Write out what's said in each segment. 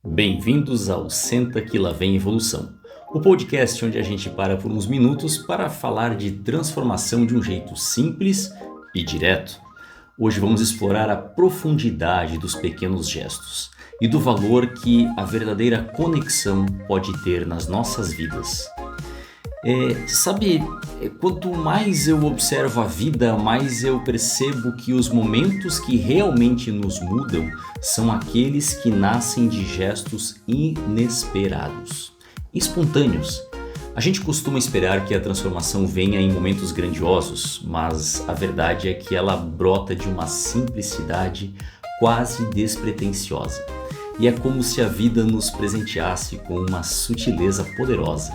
Bem-vindos ao Senta que lá vem evolução, o podcast onde a gente para por uns minutos para falar de transformação de um jeito simples e direto. Hoje vamos explorar a profundidade dos pequenos gestos e do valor que a verdadeira conexão pode ter nas nossas vidas. Quanto mais eu observo a vida, mais eu percebo que os momentos que realmente nos mudam são aqueles que nascem de gestos inesperados, espontâneos. A gente costuma esperar que a transformação venha em momentos grandiosos, mas a verdade é que ela brota de uma simplicidade quase despretensiosa. E é como se a vida nos presenteasse com uma sutileza poderosa.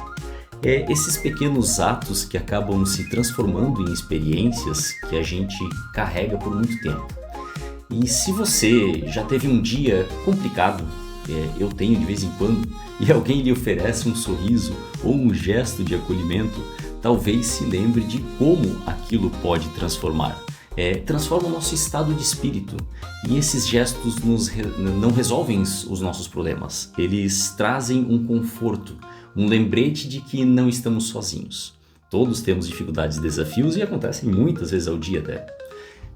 Esses pequenos atos que acabam se transformando em experiências que a gente carrega por muito tempo. E se você já teve um dia complicado, eu tenho de vez em quando, e alguém lhe oferece um sorriso ou um gesto de acolhimento, talvez se lembre de como aquilo pode transformar. Transforma o nosso estado de espírito. E esses gestos não resolvem os nossos problemas, eles trazem um conforto, um lembrete de que não estamos sozinhos. Todos temos dificuldades e desafios e acontecem muitas vezes ao dia até.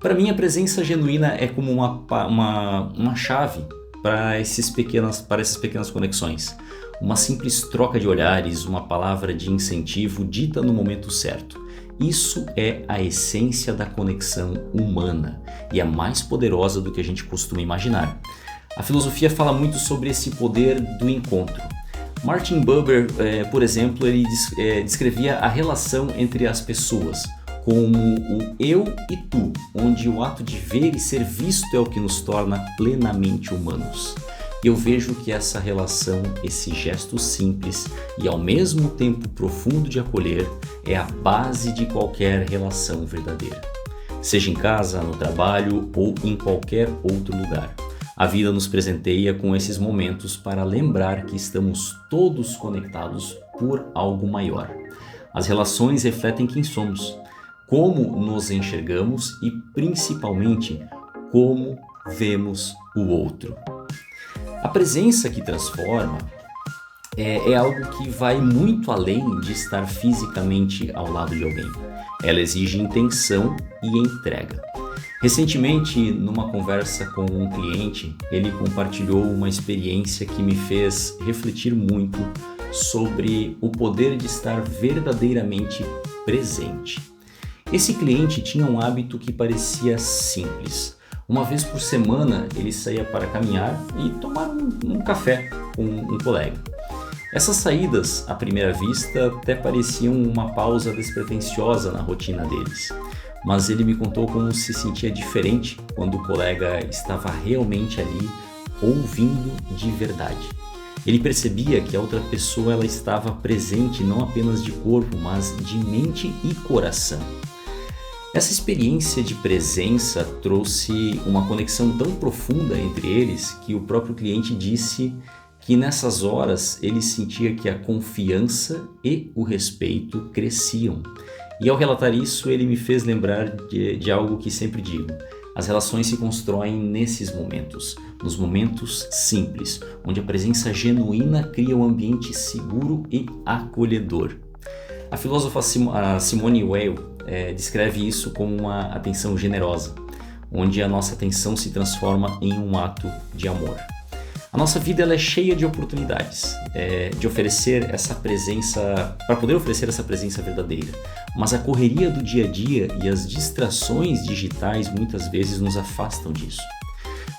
Para mim, a presença genuína é como uma chave para essas pequenas conexões. Uma simples troca de olhares, uma palavra de incentivo dita no momento certo. Isso é a essência da conexão humana e é mais poderosa do que a gente costuma imaginar. A filosofia fala muito sobre esse poder do encontro. Martin Buber, por exemplo, ele descrevia a relação entre as pessoas como o eu e tu, onde o ato de ver e ser visto é o que nos torna plenamente humanos. Eu vejo que essa relação, esse gesto simples e ao mesmo tempo profundo de acolher, é a base de qualquer relação verdadeira. Seja em casa, no trabalho ou em qualquer outro lugar. A vida nos presenteia com esses momentos para lembrar que estamos todos conectados por algo maior. As relações refletem quem somos, como nos enxergamos e principalmente como vemos o outro. A presença que transforma é algo que vai muito além de estar fisicamente ao lado de alguém. Ela exige intenção e entrega. Recentemente, numa conversa com um cliente, ele compartilhou uma experiência que me fez refletir muito sobre o poder de estar verdadeiramente presente. Esse cliente tinha um hábito que parecia simples. Uma vez por semana, ele saía para caminhar e tomar um café com um colega. Essas saídas, à primeira vista, até pareciam uma pausa despretensiosa na rotina deles. Mas ele me contou como se sentia diferente quando o colega estava realmente ali, ouvindo de verdade. Ele percebia que a outra pessoa ela estava presente não apenas de corpo, mas de mente e coração. Essa experiência de presença trouxe uma conexão tão profunda entre eles que o próprio cliente disse que nessas horas ele sentia que a confiança e o respeito cresciam. E ao relatar isso, ele me fez lembrar de algo que sempre digo. As relações se constroem nesses momentos, nos momentos simples, onde a presença genuína cria um ambiente seguro e acolhedor. A filósofa Simone Weil descreve isso como uma atenção generosa, onde a nossa atenção se transforma em um ato de amor. A nossa vida ela é cheia de oportunidades de oferecer essa presença, para poder oferecer essa presença verdadeira. Mas a correria do dia a dia e as distrações digitais muitas vezes nos afastam disso.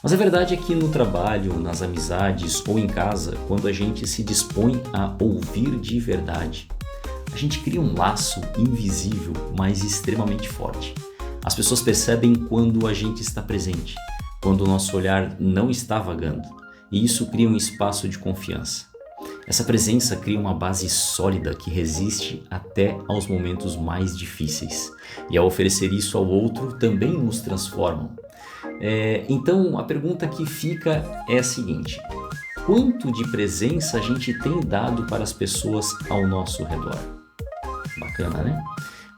Mas a verdade é que no trabalho, nas amizades ou em casa, quando a gente se dispõe a ouvir de verdade, a gente cria um laço invisível, mas extremamente forte. As pessoas percebem quando a gente está presente, quando o nosso olhar não está vagando. E isso cria um espaço de confiança. Essa presença cria uma base sólida que resiste até aos momentos mais difíceis. E ao oferecer isso ao outro, também nos transformam. Então, a pergunta que fica é a seguinte: quanto de presença a gente tem dado para as pessoas ao nosso redor? Bacana, né?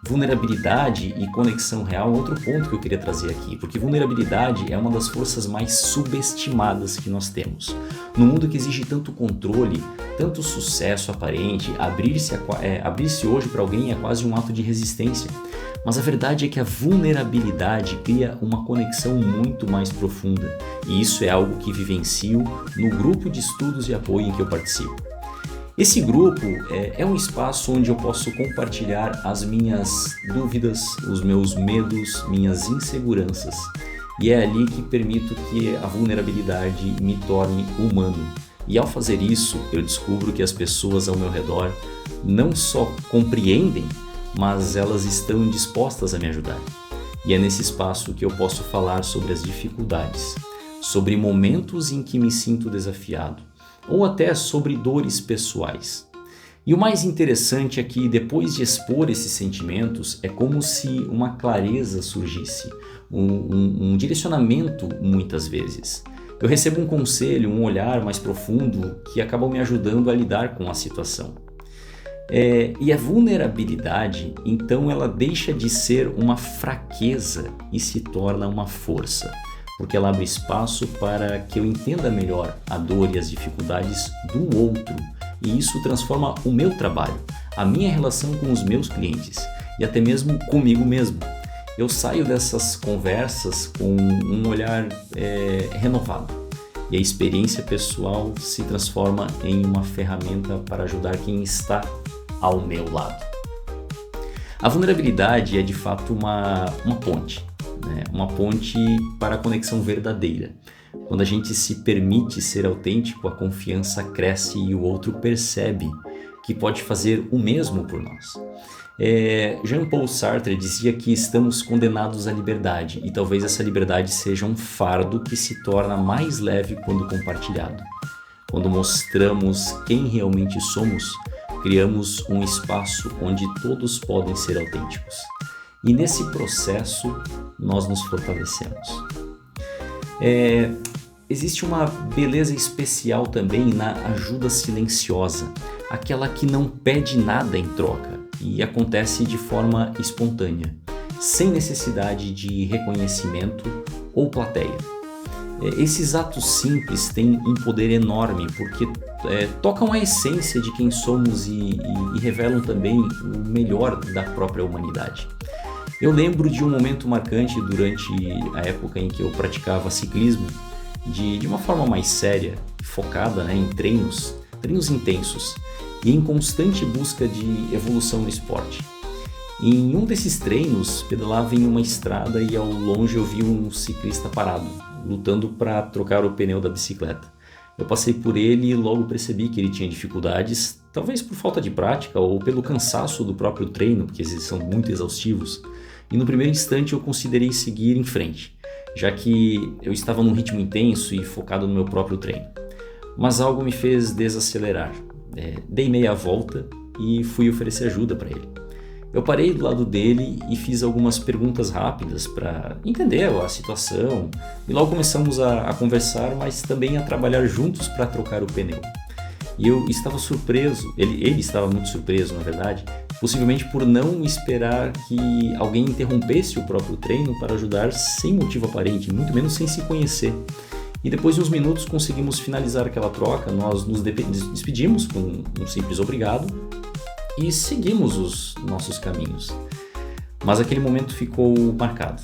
Vulnerabilidade e conexão real é outro ponto que eu queria trazer aqui, porque vulnerabilidade é uma das forças mais subestimadas que nós temos. No mundo que exige tanto controle, tanto sucesso aparente, abrir-se hoje para alguém é quase um ato de resistência. Mas a verdade é que a vulnerabilidade cria uma conexão muito mais profunda, e isso é algo que vivencio no grupo de estudos e apoio em que eu participo. Esse grupo é um espaço onde eu posso compartilhar as minhas dúvidas, os meus medos, minhas inseguranças. E é ali que permito que a vulnerabilidade me torne humano. E ao fazer isso, eu descubro que as pessoas ao meu redor não só compreendem, mas elas estão dispostas a me ajudar. E é nesse espaço que eu posso falar sobre as dificuldades, sobre momentos em que me sinto desafiado, ou até sobre dores pessoais. E o mais interessante é que depois de expor esses sentimentos, é como se uma clareza surgisse, um direcionamento muitas vezes. Eu recebo um conselho, um olhar mais profundo que acabam me ajudando a lidar com a situação. E a vulnerabilidade, então, ela deixa de ser uma fraqueza e se torna uma força, porque ela abre espaço para que eu entenda melhor a dor e as dificuldades do outro, e isso transforma o meu trabalho, a minha relação com os meus clientes e até mesmo comigo mesmo. Eu saio dessas conversas com um olhar renovado, e a experiência pessoal se transforma em uma ferramenta para ajudar quem está ao meu lado. A vulnerabilidade é de fato uma ponte. Uma ponte para a conexão verdadeira. Quando a gente se permite ser autêntico, a confiança cresce e o outro percebe que pode fazer o mesmo por nós. Jean-Paul Sartre dizia que estamos condenados à liberdade, e talvez essa liberdade seja um fardo que se torna mais leve quando compartilhado. Quando mostramos quem realmente somos, criamos um espaço onde todos podem ser autênticos. E nesse processo, nós nos fortalecemos. Existe uma beleza especial também na ajuda silenciosa, aquela que não pede nada em troca e acontece de forma espontânea, sem necessidade de reconhecimento ou plateia. Esses atos simples têm um poder enorme porque tocam a essência de quem somos e revelam também o melhor da própria humanidade. Eu lembro de um momento marcante durante a época em que eu praticava ciclismo, de uma forma mais séria, focada em treinos intensos e em constante busca de evolução no esporte. Em um desses treinos, pedalava em uma estrada e ao longe eu vi um ciclista parado, lutando para trocar o pneu da bicicleta. Eu passei por ele e logo percebi que ele tinha dificuldades, talvez por falta de prática ou pelo cansaço do próprio treino, porque eles são muito exaustivos. E no primeiro instante eu considerei seguir em frente, já que eu estava num ritmo intenso e focado no meu próprio treino. Mas algo me fez desacelerar. Dei meia volta e fui oferecer ajuda para ele. Eu parei do lado dele e fiz algumas perguntas rápidas para entender a situação, e logo começamos a conversar, mas também a trabalhar juntos para trocar o pneu. E eu estava surpreso, ele estava muito surpreso, na verdade, possivelmente por não esperar que alguém interrompesse o próprio treino para ajudar sem motivo aparente, muito menos sem se conhecer. E depois de uns minutos conseguimos finalizar aquela troca, nós nos despedimos com um simples obrigado e seguimos os nossos caminhos. Mas aquele momento ficou marcado.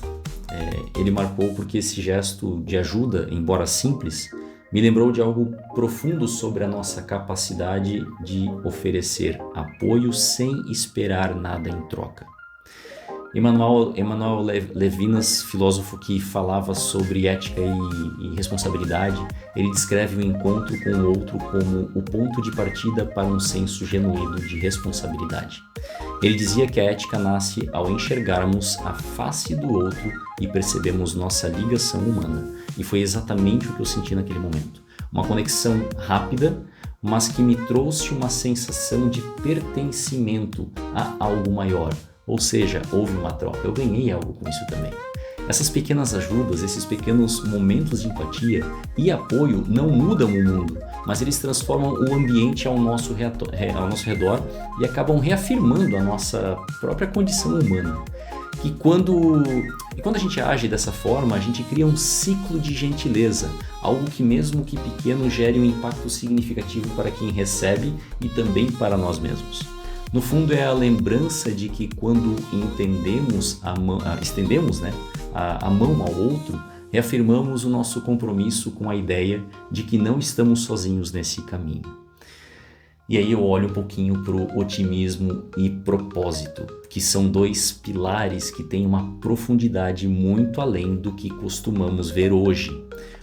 Ele marcou porque esse gesto de ajuda, embora simples, me lembrou de algo profundo sobre a nossa capacidade de oferecer apoio sem esperar nada em troca. Emmanuel Levinas, filósofo que falava sobre ética e responsabilidade, ele descreve o encontro com o outro como o ponto de partida para um senso genuíno de responsabilidade. Ele dizia que a ética nasce ao enxergarmos a face do outro e percebemos nossa ligação humana. E foi exatamente o que eu senti naquele momento. Uma conexão rápida, mas que me trouxe uma sensação de pertencimento a algo maior. Ou seja, houve uma troca, eu ganhei algo com isso também. Essas pequenas ajudas, esses pequenos momentos de empatia e apoio não mudam o mundo, mas eles transformam o ambiente ao nosso redor e acabam reafirmando a nossa própria condição humana. E quando a gente age dessa forma, a gente cria um ciclo de gentileza, algo que mesmo que pequeno gere um impacto significativo para quem recebe e também para nós mesmos. No fundo é a lembrança de que quando estendemos a mão ao outro, reafirmamos o nosso compromisso com a ideia de que não estamos sozinhos nesse caminho. E aí eu olho um pouquinho para o otimismo e propósito, que são dois pilares que têm uma profundidade muito além do que costumamos ver hoje.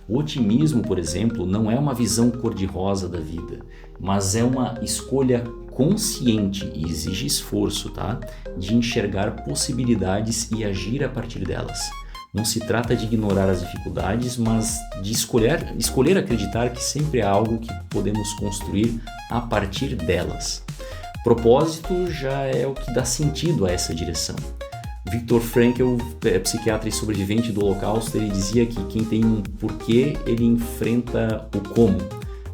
O otimismo, por exemplo, não é uma visão cor-de-rosa da vida, mas é uma escolha consciente e exige esforço, tá? De enxergar possibilidades e agir a partir delas. Não se trata de ignorar as dificuldades, mas de escolher acreditar que sempre há algo que podemos construir a partir delas. Propósito já é o que dá sentido a essa direção. Viktor Frankl, psiquiatra e sobrevivente do Holocausto, ele dizia que quem tem um porquê, ele enfrenta o como.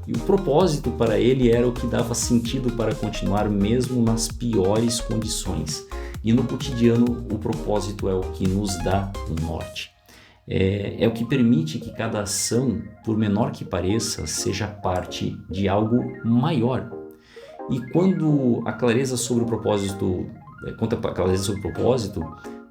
E o propósito para ele era o que dava sentido para continuar mesmo nas piores condições. E no cotidiano, o propósito é o que nos dá o norte. É o que permite que cada ação, por menor que pareça, seja parte de algo maior. E quando a clareza sobre o propósito,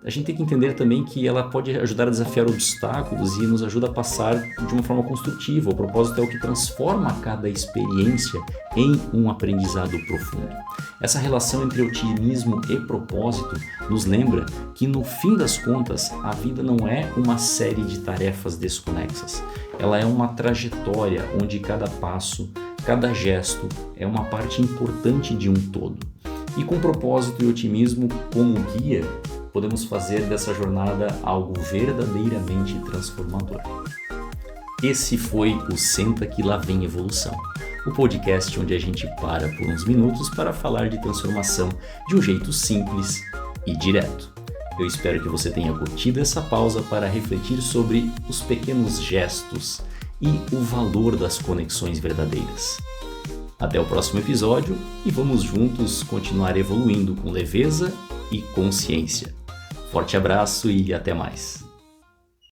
a gente tem que entender também que ela pode ajudar a desafiar obstáculos e nos ajuda a passar de uma forma construtiva. O propósito é o que transforma cada experiência em um aprendizado profundo. Essa relação entre otimismo e propósito nos lembra que, no fim das contas, a vida não é uma série de tarefas desconexas. Ela é uma trajetória onde cada passo, cada gesto é uma parte importante de um todo. E com propósito e otimismo como guia, podemos fazer dessa jornada algo verdadeiramente transformador. Esse foi o Senta Que Lá Vem Evolução, o podcast onde a gente para por uns minutos para falar de transformação de um jeito simples e direto. Eu espero que você tenha curtido essa pausa para refletir sobre os pequenos gestos e o valor das conexões verdadeiras. Até o próximo episódio e vamos juntos continuar evoluindo com leveza e consciência. Forte abraço e até mais!